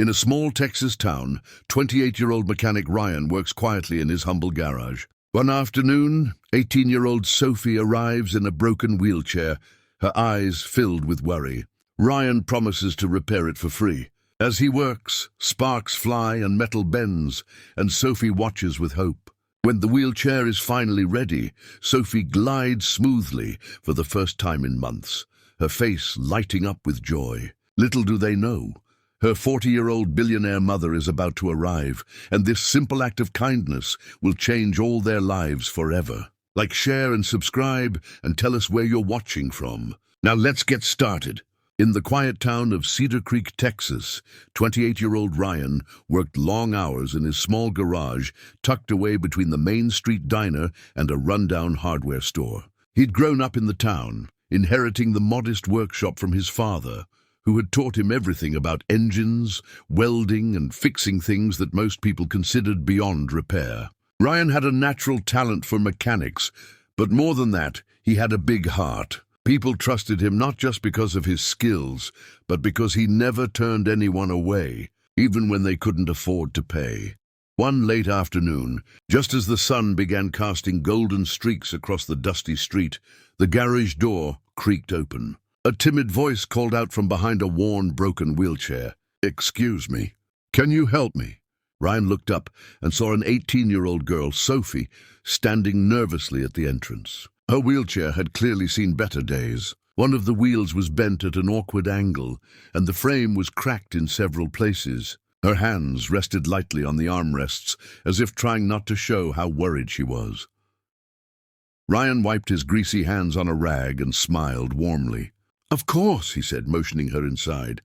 In a small Texas town, 28-year-old mechanic Ryan works quietly in his humble garage. One afternoon, 18-year-old Sophie arrives in a broken wheelchair, her eyes filled with worry. Ryan promises to repair it for free. As he works, sparks fly and metal bends, and Sophie watches with hope. When the wheelchair is finally ready, Sophie glides smoothly for the first time in months, her face lighting up with joy. Little do they know, her 40-year-old billionaire mother is about to arrive, and this simple act of kindness will change all their lives forever. Like, share, and subscribe, and tell us where you're watching from. Now let's get started. In the quiet town of Cedar Creek, Texas, 28-year-old Ryan worked long hours in his small garage tucked away between the Main Street diner and a rundown hardware store. He'd grown up in the town, inheriting the modest workshop from his father, who had taught him everything about engines, welding, and fixing things that most people considered beyond repair. Ryan had a natural talent for mechanics, but more than that, he had a big heart. People trusted him not just because of his skills, but because he never turned anyone away, even when they couldn't afford to pay. One late afternoon, just as the sun began casting golden streaks across the dusty street, the garage door creaked open. A timid voice called out from behind a worn, broken wheelchair. "Excuse me. Can you help me?" Ryan looked up and saw an 18-year-old girl, Sophie, standing nervously at the entrance. Her wheelchair had clearly seen better days. One of the wheels was bent at an awkward angle, and the frame was cracked in several places. Her hands rested lightly on the armrests, as if trying not to show how worried she was. Ryan wiped his greasy hands on a rag and smiled warmly. "Of course," he said, motioning her inside.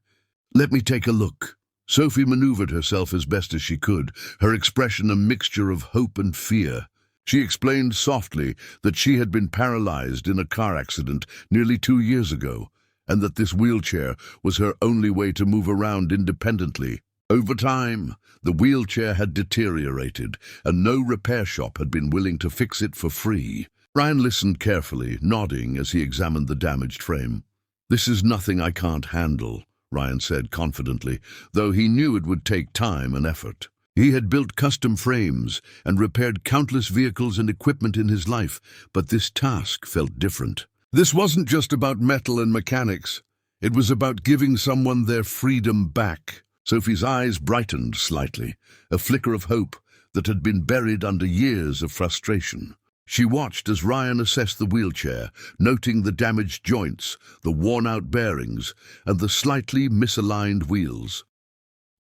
"Let me take a look." Sophie maneuvered herself as best as she could, her expression a mixture of hope and fear. She explained softly that she had been paralyzed in a car accident nearly 2 years ago, and that this wheelchair was her only way to move around independently. Over time, the wheelchair had deteriorated, and no repair shop had been willing to fix it for free. Ryan listened carefully, nodding as he examined the damaged frame. "This is nothing I can't handle," Ryan said confidently, though he knew it would take time and effort. He had built custom frames and repaired countless vehicles and equipment in his life, but this task felt different. This wasn't just about metal and mechanics. It was about giving someone their freedom back. Sophie's eyes brightened slightly, a flicker of hope that had been buried under years of frustration. She watched as Ryan assessed the wheelchair, noting the damaged joints, the worn-out bearings, and the slightly misaligned wheels.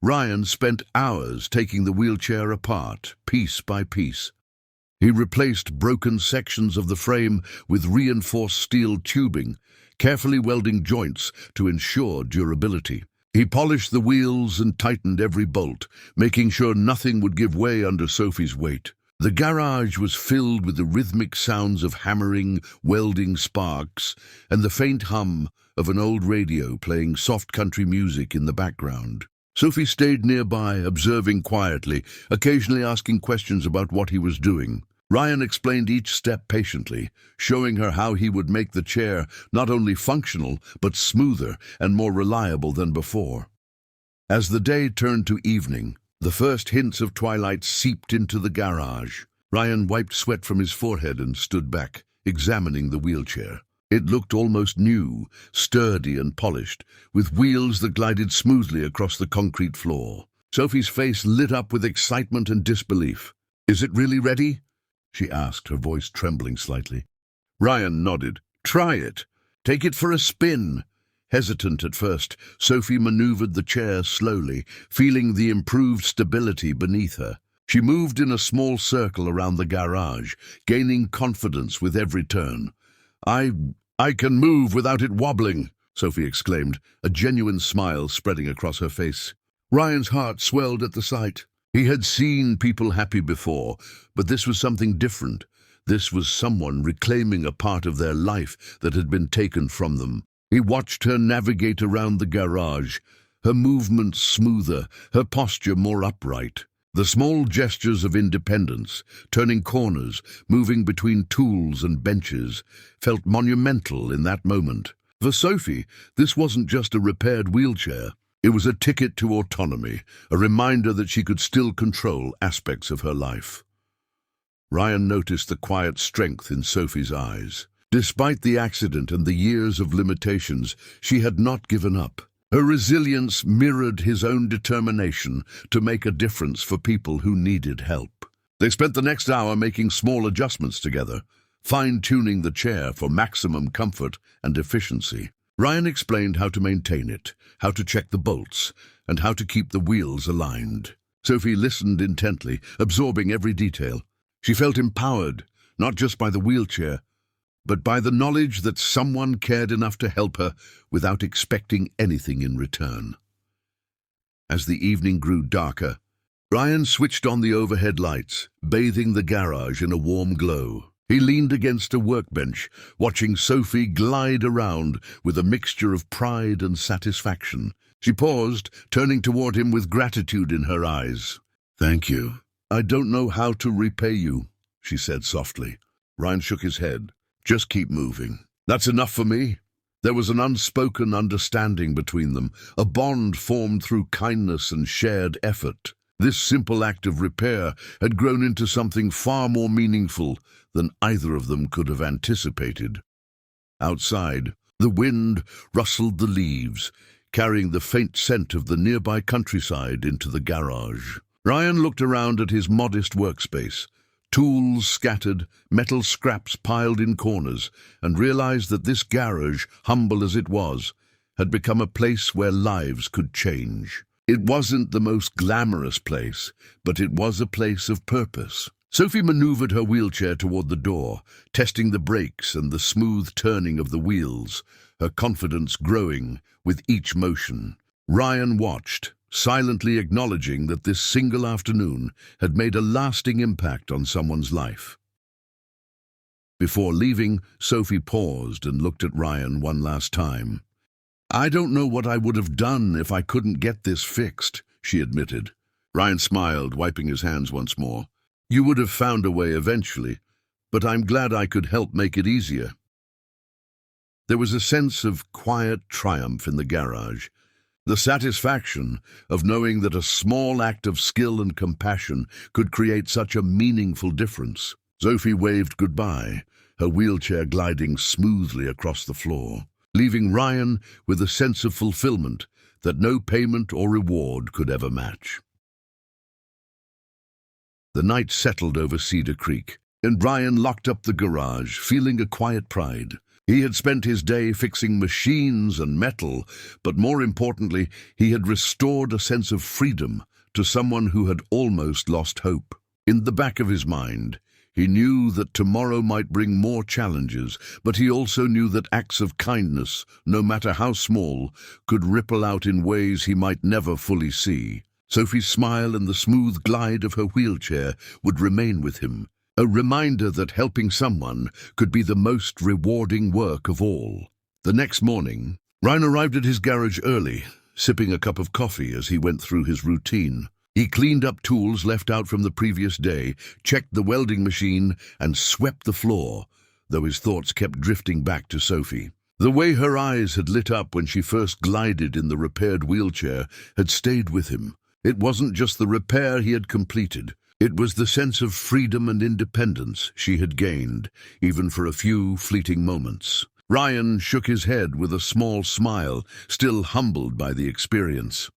Ryan spent hours taking the wheelchair apart, piece by piece. He replaced broken sections of the frame with reinforced steel tubing, carefully welding joints to ensure durability. He polished the wheels and tightened every bolt, making sure nothing would give way under Sophie's weight. The garage was filled with the rhythmic sounds of hammering, welding sparks, and the faint hum of an old radio playing soft country music in the background. Sophie stayed nearby, observing quietly, occasionally asking questions about what he was doing. Ryan explained each step patiently, showing her how he would make the chair not only functional, but smoother and more reliable than before. As the day turned to evening, the first hints of twilight seeped into the garage. Ryan wiped sweat from his forehead and stood back, examining the wheelchair. It looked almost new, sturdy and polished, with wheels that glided smoothly across the concrete floor. Sophie's face lit up with excitement and disbelief. "Is it really ready?" she asked, her voice trembling slightly. Ryan nodded. "Try it. Take it for a spin." Hesitant at first, Sophie maneuvered the chair slowly, feeling the improved stability beneath her. She moved in a small circle around the garage, gaining confidence with every turn. I can move without it wobbling," Sophie exclaimed, a genuine smile spreading across her face. Ryan's heart swelled at the sight. He had seen people happy before, but this was something different. This was someone reclaiming a part of their life that had been taken from them. He watched her navigate around the garage, her movements smoother, her posture more upright. The small gestures of independence, turning corners, moving between tools and benches, felt monumental in that moment. For Sophie, this wasn't just a repaired wheelchair. It was a ticket to autonomy, a reminder that she could still control aspects of her life. Ryan noticed the quiet strength in Sophie's eyes. Despite the accident and the years of limitations, she had not given up. Her resilience mirrored his own determination to make a difference for people who needed help. They spent the next hour making small adjustments together, fine-tuning the chair for maximum comfort and efficiency. Ryan explained how to maintain it, how to check the bolts, and how to keep the wheels aligned. Sophie listened intently, absorbing every detail. She felt empowered, not just by the wheelchair, but by the knowledge that someone cared enough to help her without expecting anything in return. As the evening grew darker, Ryan switched on the overhead lights, bathing the garage in a warm glow. He leaned against a workbench, watching Sophie glide around with a mixture of pride and satisfaction. She paused, turning toward him with gratitude in her eyes. "Thank you. I don't know how to repay you," she said softly. Ryan shook his head. "Just keep moving. That's enough for me." There was an unspoken understanding between them, a bond formed through kindness and shared effort. This simple act of repair had grown into something far more meaningful than either of them could have anticipated. Outside, the wind rustled the leaves, carrying the faint scent of the nearby countryside into the garage. Ryan looked around at his modest workspace, tools scattered, metal scraps piled in corners, and realized that this garage, humble as it was, had become a place where lives could change. It wasn't the most glamorous place, but it was a place of purpose. Sophie maneuvered her wheelchair toward the door, testing the brakes and the smooth turning of the wheels, her confidence growing with each motion. Ryan watched, silently acknowledging that this single afternoon had made a lasting impact on someone's life. Before leaving, Sophie paused and looked at Ryan one last time. "I don't know what I would have done if I couldn't get this fixed," she admitted. Ryan smiled, wiping his hands once more. "You would have found a way eventually, but I'm glad I could help make it easier." There was a sense of quiet triumph in the garage, the satisfaction of knowing that a small act of skill and compassion could create such a meaningful difference. Sophie waved goodbye, her wheelchair gliding smoothly across the floor, leaving Ryan with a sense of fulfillment that no payment or reward could ever match. The night settled over Cedar Creek, and Ryan locked up the garage, feeling a quiet pride. He had spent his day fixing machines and metal, but more importantly, he had restored a sense of freedom to someone who had almost lost hope. In the back of his mind, he knew that tomorrow might bring more challenges, but he also knew that acts of kindness, no matter how small, could ripple out in ways he might never fully see. Sophie's smile and the smooth glide of her wheelchair would remain with him, a reminder that helping someone could be the most rewarding work of all. The next morning, Ryan arrived at his garage early, sipping a cup of coffee as he went through his routine. He cleaned up tools left out from the previous day, checked the welding machine, and swept the floor, though his thoughts kept drifting back to Sophie. The way her eyes had lit up when she first glided in the repaired wheelchair had stayed with him. It wasn't just the repair he had completed. It was the sense of freedom and independence she had gained, even for a few fleeting moments. Ryan shook his head with a small smile, still humbled by the experience.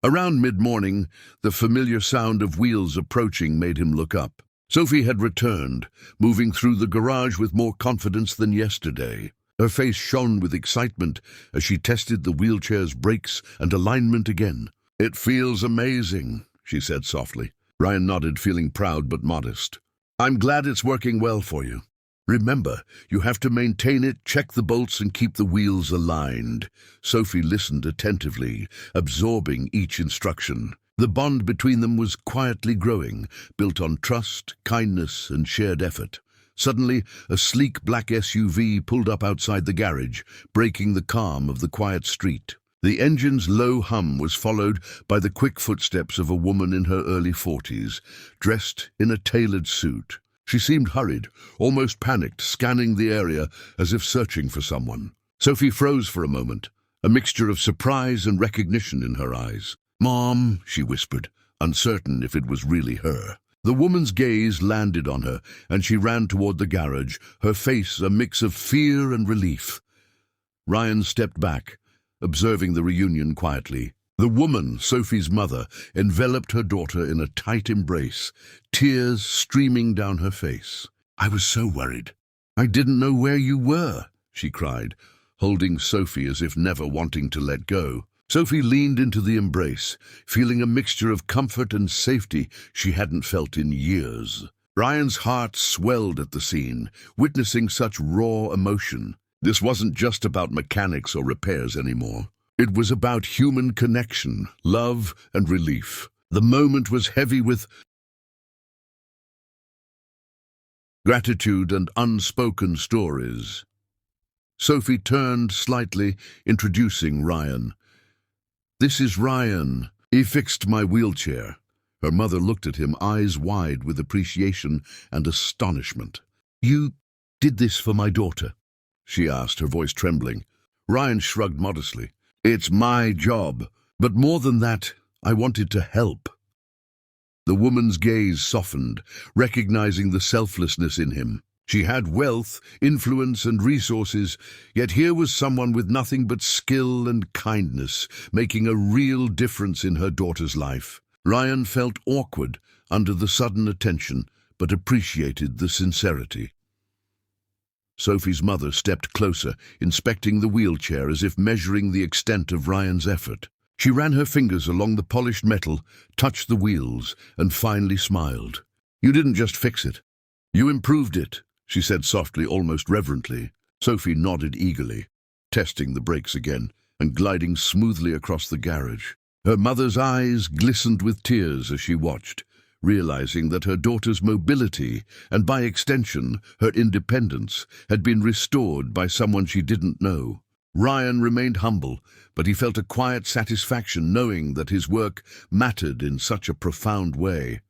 Around mid-morning, the familiar sound of wheels approaching made him look up. Sophie had returned, moving through the garage with more confidence than yesterday. Her face shone with excitement as she tested the wheelchair's brakes and alignment again. "It feels amazing," she said softly. Ryan nodded, feeling proud but modest. "I'm glad it's working well for you. Remember, you have to maintain it, check the bolts, and keep the wheels aligned." Sophie listened attentively, absorbing each instruction. The bond between them was quietly growing, built on trust, kindness, and shared effort. Suddenly, a sleek black SUV pulled up outside the garage, breaking the calm of the quiet street. The engine's low hum was followed by the quick footsteps of a woman in her early 40s, dressed in a tailored suit. She seemed hurried, almost panicked, scanning the area as if searching for someone. Sophie froze for a moment, a mixture of surprise and recognition in her eyes. "Mom," she whispered, uncertain if it was really her. The woman's gaze landed on her, and she ran toward the garage, her face a mix of fear and relief. Ryan stepped back, observing the reunion quietly. The woman, Sophie's mother, enveloped her daughter in a tight embrace, tears streaming down her face. "I was so worried. I didn't know where you were," she cried, holding Sophie as if never wanting to let go. Sophie leaned into the embrace, feeling a mixture of comfort and safety she hadn't felt in years. Ryan's heart swelled at the scene, witnessing such raw emotion. This wasn't just about mechanics or repairs anymore. It was about human connection, love, and relief. The moment was heavy with gratitude and unspoken stories. Sophie turned slightly, introducing Ryan. "This is Ryan. He fixed my wheelchair." Her mother looked at him, eyes wide with appreciation and astonishment. "You did this for my daughter?" she asked, her voice trembling. Ryan shrugged modestly. "It's my job, but more than that, I wanted to help." The woman's gaze softened, recognizing the selflessness in him. She had wealth, influence, and resources, yet here was someone with nothing but skill and kindness, making a real difference in her daughter's life. Ryan felt awkward under the sudden attention, but appreciated the sincerity. Sophie's mother stepped closer, inspecting the wheelchair as if measuring the extent of Ryan's effort. She ran her fingers along the polished metal, touched the wheels, and finally smiled. "You didn't just fix it. You improved it," she said softly, almost reverently. Sophie nodded eagerly, testing the brakes again and gliding smoothly across the garage. Her mother's eyes glistened with tears as she watched, realizing that her daughter's mobility, and by extension, her independence, had been restored by someone she didn't know. Ryan remained humble, but he felt a quiet satisfaction knowing that his work mattered in such a profound way.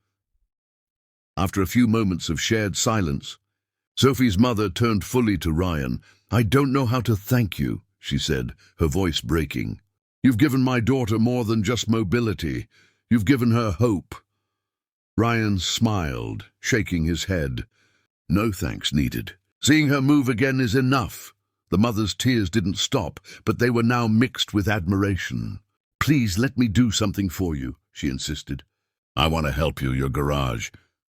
After a few moments of shared silence, Sophie's mother turned fully to Ryan. "I don't know how to thank you," she said, her voice breaking. "You've given my daughter more than just mobility. You've given her hope." Ryan smiled, shaking his head. "No thanks needed. Seeing her move again is enough." The mother's tears didn't stop, but they were now mixed with admiration. "Please let me do something for you," she insisted. "I want to help you, your garage."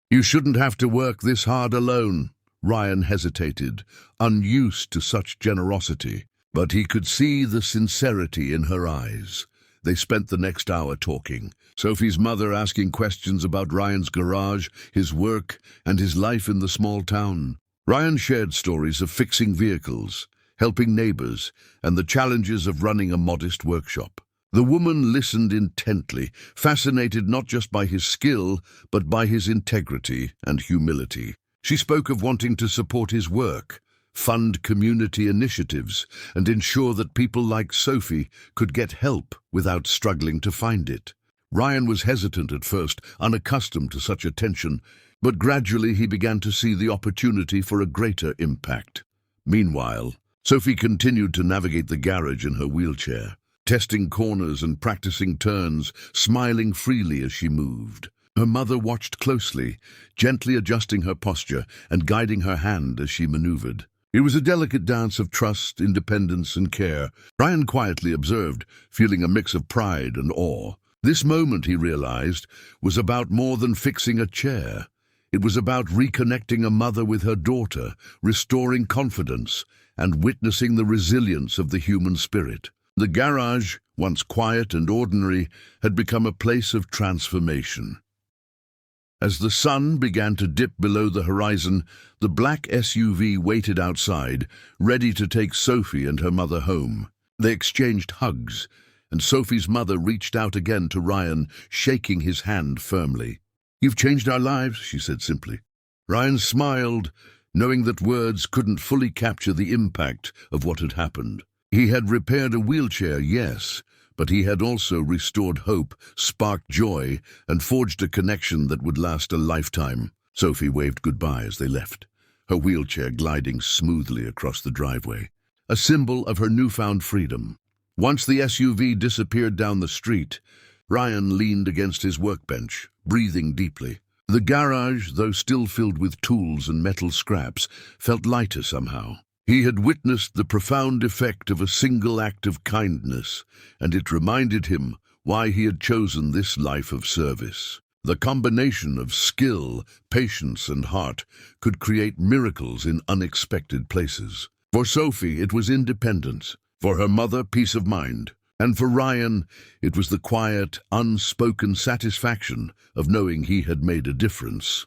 "You shouldn't have to work this hard alone." Ryan hesitated, unused to such generosity, but he could see the sincerity in her eyes. They spent the next hour talking, Sophie's mother asking questions about Ryan's garage, his work, and his life in the small town. Ryan shared stories of fixing vehicles, helping neighbors, and the challenges of running a modest workshop. The woman listened intently, fascinated not just by his skill, but by his integrity and humility. She spoke of wanting to support his work, fund community initiatives, and ensure that people like Sophie could get help without struggling to find it. Ryan was hesitant at first, unaccustomed to such attention, but gradually he began to see the opportunity for a greater impact. Meanwhile, Sophie continued to navigate the garage in her wheelchair, testing corners and practicing turns, smiling freely as she moved. Her mother watched closely, gently adjusting her posture and guiding her hand as she maneuvered. It was a delicate dance of trust, independence, and care. Ryan quietly observed, feeling a mix of pride and awe. This moment, he realized, was about more than fixing a chair. It was about reconnecting a mother with her daughter, restoring confidence, and witnessing the resilience of the human spirit. The garage, once quiet and ordinary, had become a place of transformation. As the sun began to dip below the horizon, the black SUV waited outside, ready to take Sophie and her mother home. They exchanged hugs, and Sophie's mother reached out again to Ryan, shaking his hand firmly. "You've changed our lives," she said simply. Ryan smiled, knowing that words couldn't fully capture the impact of what had happened. He had repaired a wheelchair, yes, but he had also restored hope, sparked joy, and forged a connection that would last a lifetime. Sophie waved goodbye as they left, her wheelchair gliding smoothly across the driveway, a symbol of her newfound freedom. Once the SUV disappeared down the street, Ryan leaned against his workbench, breathing deeply. The garage, though still filled with tools and metal scraps, felt lighter somehow. He had witnessed the profound effect of a single act of kindness, and it reminded him why he had chosen this life of service. The combination of skill, patience, and heart could create miracles in unexpected places. For Sophie, it was independence. For her mother, peace of mind. And for Ryan, it was the quiet, unspoken satisfaction of knowing he had made a difference.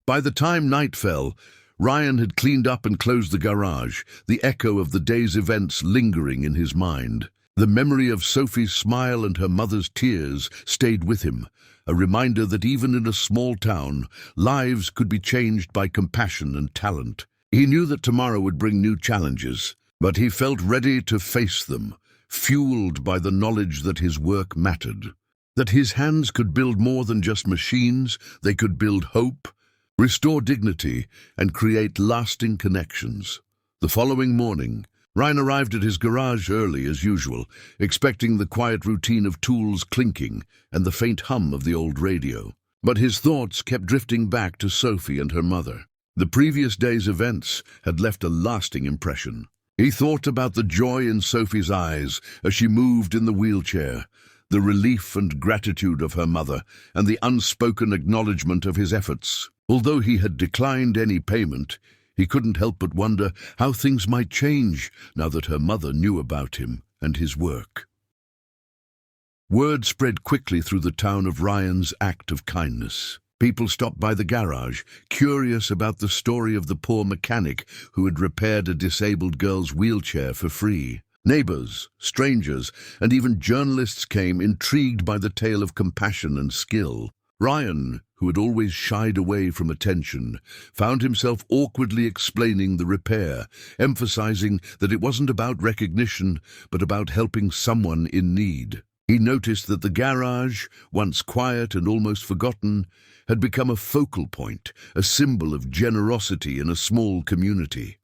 By the time night fell, Ryan had cleaned up and closed the garage, the echo of the day's events lingering in his mind. The memory of Sophie's smile and her mother's tears stayed with him, a reminder that even in a small town, lives could be changed by compassion and talent. He knew that tomorrow would bring new challenges, but he felt ready to face them, fueled by the knowledge that his work mattered. That his hands could build more than just machines, they could build hope, restore dignity, and create lasting connections. The following morning, Ryan arrived at his garage early as usual, expecting the quiet routine of tools clinking and the faint hum of the old radio. But his thoughts kept drifting back to Sophie and her mother. The previous day's events had left a lasting impression. He thought about the joy in Sophie's eyes as she moved in the wheelchair, the relief and gratitude of her mother, and the unspoken acknowledgement of his efforts. Although he had declined any payment, he couldn't help but wonder how things might change now that her mother knew about him and his work. Word spread quickly through the town of Ryan's act of kindness. People stopped by the garage, curious about the story of the poor mechanic who had repaired a disabled girl's wheelchair for free. Neighbors, strangers, and even journalists came, intrigued by the tale of compassion and skill. Ryan, who had always shied away from attention, found himself awkwardly explaining the repair, emphasizing that it wasn't about recognition, but about helping someone in need. He noticed that the garage, once quiet and almost forgotten, had become a focal point, a symbol of generosity in a small community.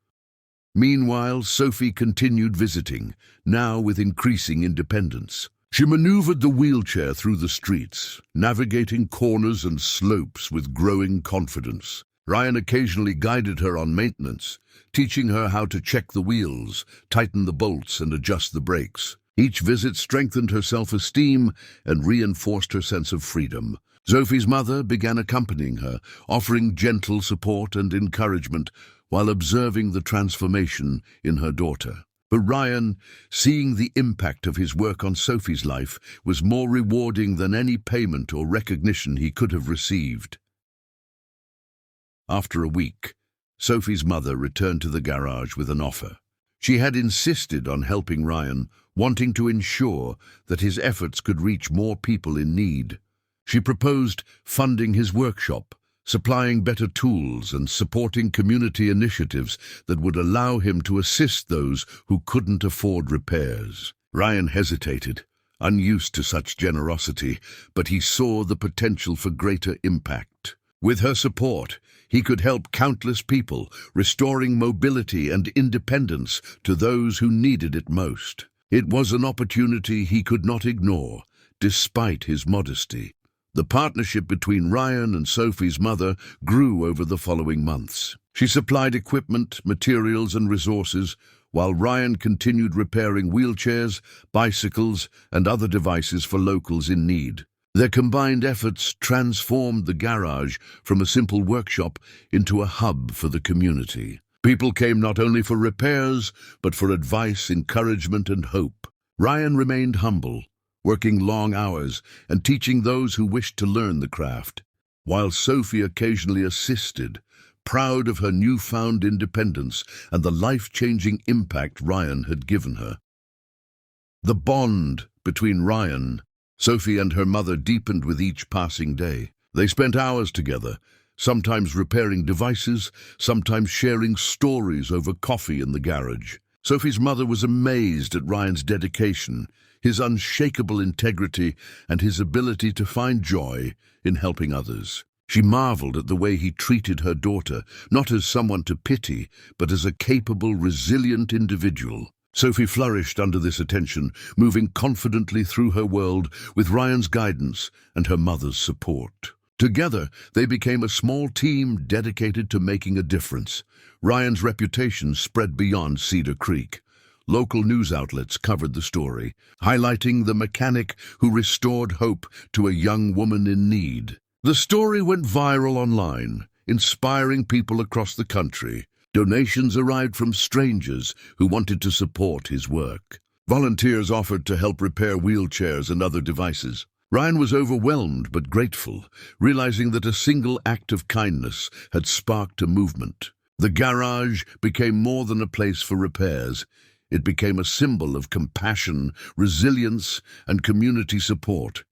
Meanwhile, Sophie continued visiting, now with increasing independence. She maneuvered the wheelchair through the streets, navigating corners and slopes with growing confidence. Ryan occasionally guided her on maintenance, teaching her how to check the wheels, tighten the bolts, and adjust the brakes. Each visit strengthened her self-esteem and reinforced her sense of freedom. Sophie's mother began accompanying her, offering gentle support and encouragement while observing the transformation in her daughter. But Ryan, seeing the impact of his work on Sophie's life, was more rewarding than any payment or recognition he could have received. After a week, Sophie's mother returned to the garage with an offer. She had insisted on helping Ryan, wanting to ensure that his efforts could reach more people in need. She proposed funding his workshop, supplying better tools and supporting community initiatives that would allow him to assist those who couldn't afford repairs. Ryan hesitated, unused to such generosity, but he saw the potential for greater impact. With her support, he could help countless people, restoring mobility and independence to those who needed it most. It was an opportunity he could not ignore, despite his modesty. The partnership between Ryan and Sophie's mother grew over the following months. She supplied equipment, materials, and resources, while Ryan continued repairing wheelchairs, bicycles, and other devices for locals in need. Their combined efforts transformed the garage from a simple workshop into a hub for the community. People came not only for repairs, but for advice, encouragement, and hope. Ryan remained humble, working long hours and teaching those who wished to learn the craft, while Sophie occasionally assisted, proud of her newfound independence and the life-changing impact Ryan had given her. The bond between Ryan, Sophie, and her mother deepened with each passing day. They spent hours together, sometimes repairing devices, sometimes sharing stories over coffee in the garage. Sophie's mother was amazed at Ryan's dedication, his unshakable integrity, and his ability to find joy in helping others. She marveled at the way he treated her daughter, not as someone to pity, but as a capable, resilient individual. Sophie flourished under this attention, moving confidently through her world with Ryan's guidance and her mother's support. Together, they became a small team dedicated to making a difference. Ryan's reputation spread beyond Cedar Creek. Local news outlets covered the story, highlighting the mechanic who restored hope to a young woman in need. The story went viral online, inspiring people across the country. Donations arrived from strangers who wanted to support his work. Volunteers offered to help repair wheelchairs and other devices. Ryan was overwhelmed but grateful, realizing that a single act of kindness had sparked a movement. The garage became more than a place for repairs. It became a symbol of compassion, resilience, and community support.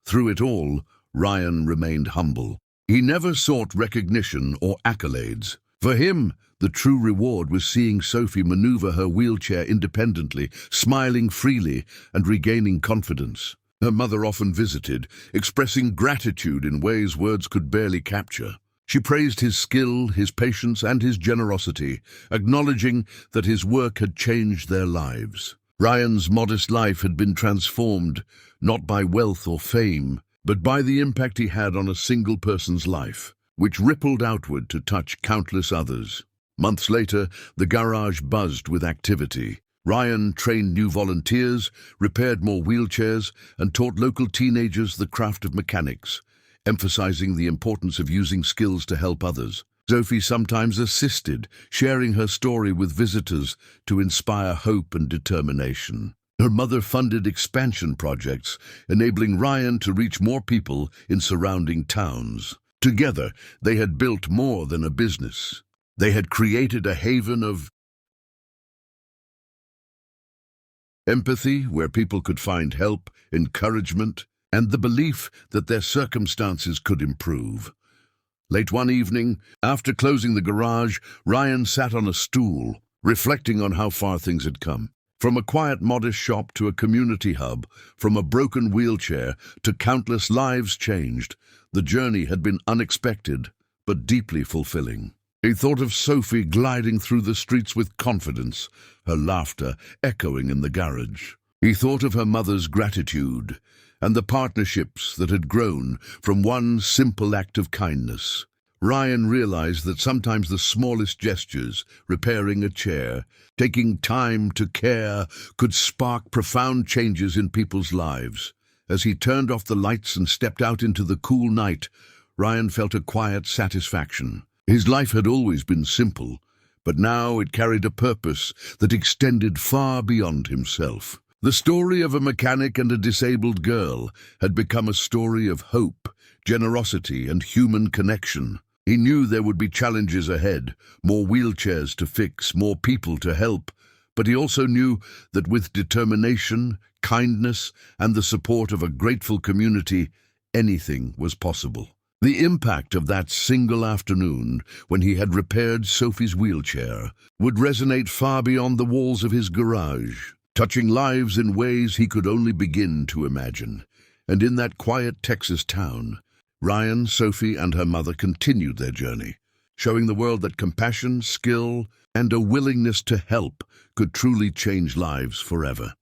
Through it all, Ryan remained humble. He never sought recognition or accolades. For him, the true reward was seeing Sophie maneuver her wheelchair independently, smiling freely and regaining confidence. Her mother often visited, expressing gratitude in ways words could barely capture. She praised his skill, his patience, and his generosity, acknowledging that his work had changed their lives. Ryan's modest life had been transformed, not by wealth or fame, but by the impact he had on a single person's life, which rippled outward to touch countless others. Months later, the garage buzzed with activity. Ryan trained new volunteers, repaired more wheelchairs, and taught local teenagers the craft of mechanics, emphasizing the importance of using skills to help others. Sophie sometimes assisted, sharing her story with visitors to inspire hope and determination. Her mother funded expansion projects, enabling Ryan to reach more people in surrounding towns. Together, they had built more than a business. They had created a haven of empathy where people could find help, encouragement, and the belief that their circumstances could improve. Late one evening, after closing the garage, Ryan sat on a stool, reflecting on how far things had come. From a quiet, modest shop to a community hub, from a broken wheelchair to countless lives changed, the journey had been unexpected, but deeply fulfilling. He thought of Sophie gliding through the streets with confidence, her laughter echoing in the garage. He thought of her mother's gratitude and the partnerships that had grown from one simple act of kindness. Ryan realized that sometimes the smallest gestures, repairing a chair, taking time to care, could spark profound changes in people's lives. As he turned off the lights and stepped out into the cool night, Ryan felt a quiet satisfaction. His life had always been simple, but now it carried a purpose that extended far beyond himself. The story of a mechanic and a disabled girl had become a story of hope, generosity, and human connection. He knew there would be challenges ahead, more wheelchairs to fix, more people to help, but he also knew that with determination, kindness, and the support of a grateful community, anything was possible. The impact of that single afternoon, when he had repaired Sophie's wheelchair, would resonate far beyond the walls of his garage, touching lives in ways he could only begin to imagine. And in that quiet Texas town, Ryan, Sophie, and her mother continued their journey, showing the world that compassion, skill, and a willingness to help could truly change lives forever.